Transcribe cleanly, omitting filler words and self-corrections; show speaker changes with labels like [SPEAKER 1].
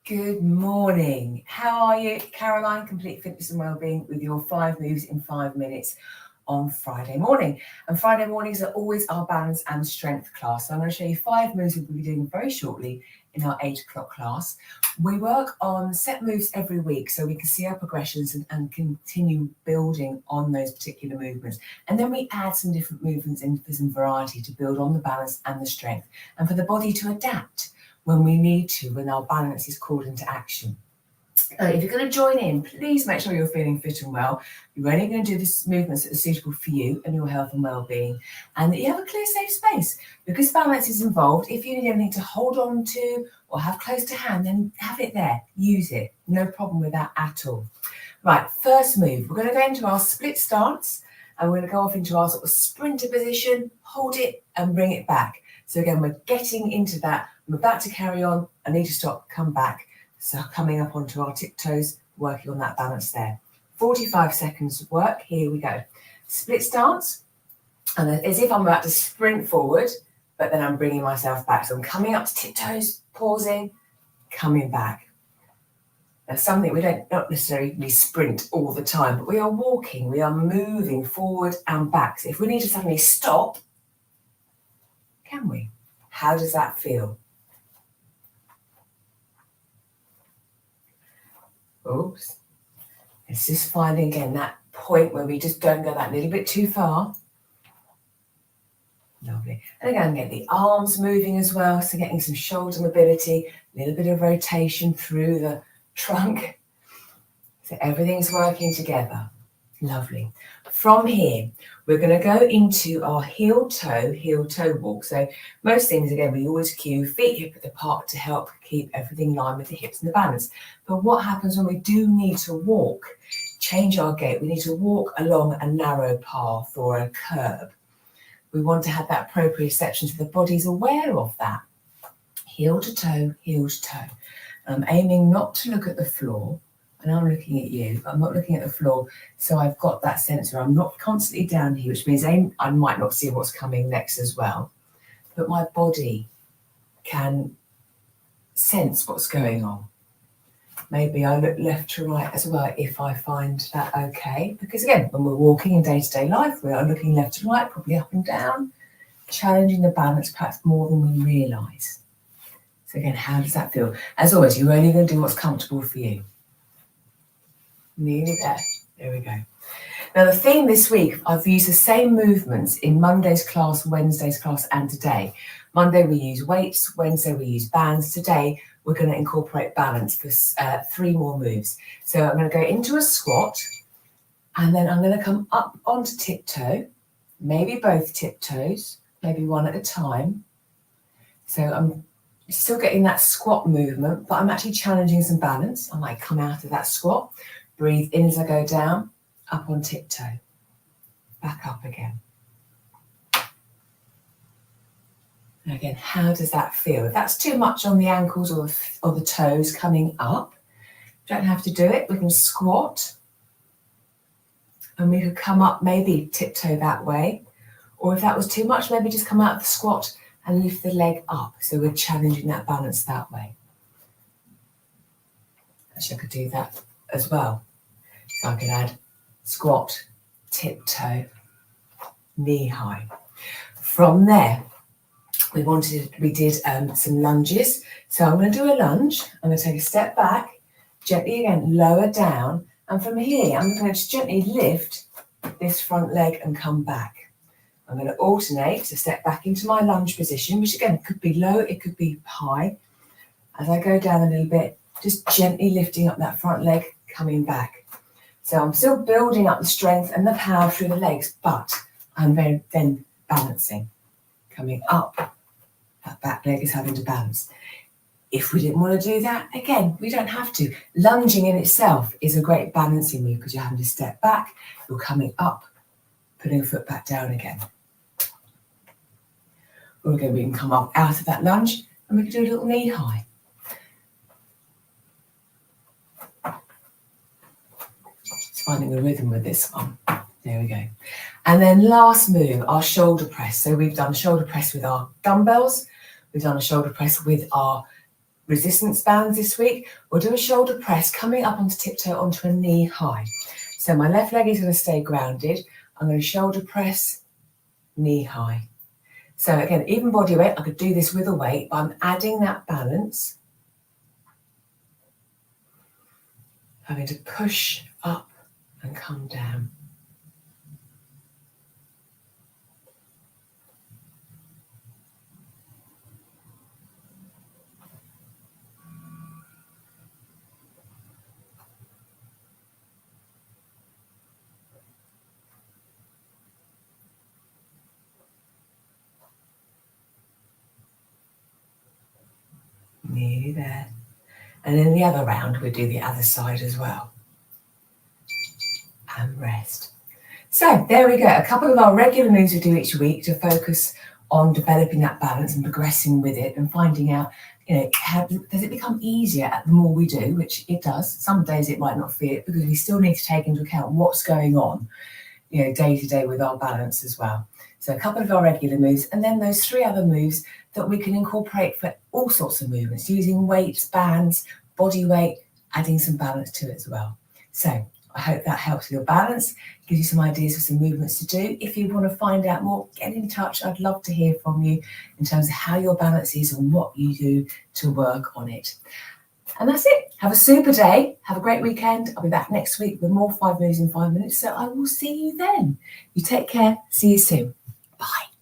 [SPEAKER 1] Good morning. How are you? Caroline, Complete Fitness and Wellbeing, with your 5 moves in 5 minutes on Friday morning. And Friday mornings are always our balance and strength class. So I'm going to show you 5 moves we'll be doing very shortly in our 8 o'clock class. We work on set moves every week so we can see our progressions and continue building on those particular movements. And then we add some different movements in for some variety to build on the balance and the strength and for the body to adapt when we need to, when our balance is called into action. If you're going to join in, please make sure you're feeling fit and well. You're only going to do the movements that are suitable for you and your health and well-being, and that you have a clear, safe space. Because balance is involved, if you need anything to hold on to or have close to hand, then have it there, use it. No problem with that at all. Right, first move, we're going to go into our split stance, and we're going to go off into our sort of sprinter position, hold it and bring it back. So again, we're getting into that. I'm about to carry on. I need to stop, come back. So coming up onto our tiptoes, working on that balance there. 45 seconds of work. Here we go. Split stance. And as if I'm about to sprint forward, but then I'm bringing myself back. So I'm coming up to tiptoes, pausing, coming back. Now, something we don't not necessarily sprint all the time, but we are walking, we are moving forward and back. So if we need to suddenly stop, can we? How does that feel? Oops. It's just finding again that point where we just don't go that little bit too far. Lovely. And again, get the arms moving as well. So getting some shoulder mobility, a little bit of rotation through the trunk. So everything's working together. Lovely. From here, we're going to go into our heel-toe walk. So most things, again, we always cue feet hip width apart to help keep everything in line with the hips and the balance. But what happens when we do need to walk, change our gait? We need to walk along a narrow path or a curb. We want to have that proprioception so the body's aware of that. Heel to toe, heel to toe. I'm aiming not to look at the floor. And I'm looking at you, I'm not looking at the floor. So I've got that sense where I'm not constantly down here, which means I might not see what's coming next as well. But my body can sense what's going on. Maybe I look left to right as well if I find that okay. Because again, when we're walking in day-to-day life, we are looking left to right, probably up and down, challenging the balance perhaps more than we realise. So again, how does that feel? As always, you're only going to do what's comfortable for you. Nearly there. There we go. Now the theme this week, I've used the same movements in Monday's class, Wednesday's class, and today. Monday we use weights, Wednesday we use bands. Today we're going to incorporate balance for 3 more moves. So I'm going to go into a squat, and then I'm going to come up onto tiptoe, maybe both tiptoes, maybe one at a time. So I'm still getting that squat movement, but I'm actually challenging some balance. I might come out of that squat. Breathe in as I go down, up on tiptoe, back up again. And again, how does that feel? If that's too much on the ankles or the toes coming up, you don't have to do it. We can squat, and we could come up, maybe tiptoe that way. Or if that was too much, maybe just come out of the squat and lift the leg up. So we're challenging that balance that way. Actually, I could do that as well. So I could add squat, tiptoe, knee high. From there, we did some lunges. So I'm going to do a lunge. I'm going to take a step back, gently again, lower down. And from here, I'm going to just gently lift this front leg and come back. I'm going to alternate to step back into my lunge position, which again, could be low, it could be high. As I go down a little bit, just gently lifting up that front leg, coming back. So I'm still building up the strength and the power through the legs, but I'm then balancing. Coming up, that back leg is having to balance. If we didn't want to do that, again, we don't have to. Lunging in itself is a great balancing move because you're having to step back, you're coming up, putting a foot back down again. Or again, we can come up out of that lunge and we can do a little knee high. Finding the rhythm with this one. There we go. And then last move, our shoulder press. So we've done shoulder press with our dumbbells. We've done a shoulder press with our resistance bands this week. We'll do a shoulder press coming up onto tiptoe onto a knee high. So my left leg is going to stay grounded. I'm going to shoulder press, knee high. So again, even body weight, I could do this with a weight, but I'm adding that balance. Having to push up and come down. Nearly there. And then the other round, we'll do the other side as well. And rest. So there we go. A couple of our regular moves we do each week to focus on developing that balance and progressing with it and finding out, does it become easier the more we do, which it does. Some days it might not feel it because we still need to take into account what's going on, day to day with our balance as well. So a couple of our regular moves, and then those 3 other moves that we can incorporate for all sorts of movements, using weights, bands, body weight, adding some balance to it as well. So I hope that helps with your balance, gives you some ideas for some movements to do. If you want to find out more, get in touch. I'd love to hear from you in terms of how your balance is and what you do to work on it. And that's it. Have a super day. Have a great weekend. I'll be back next week with more 5 moves in 5 minutes. So I will see you then. You take care. See you soon. Bye.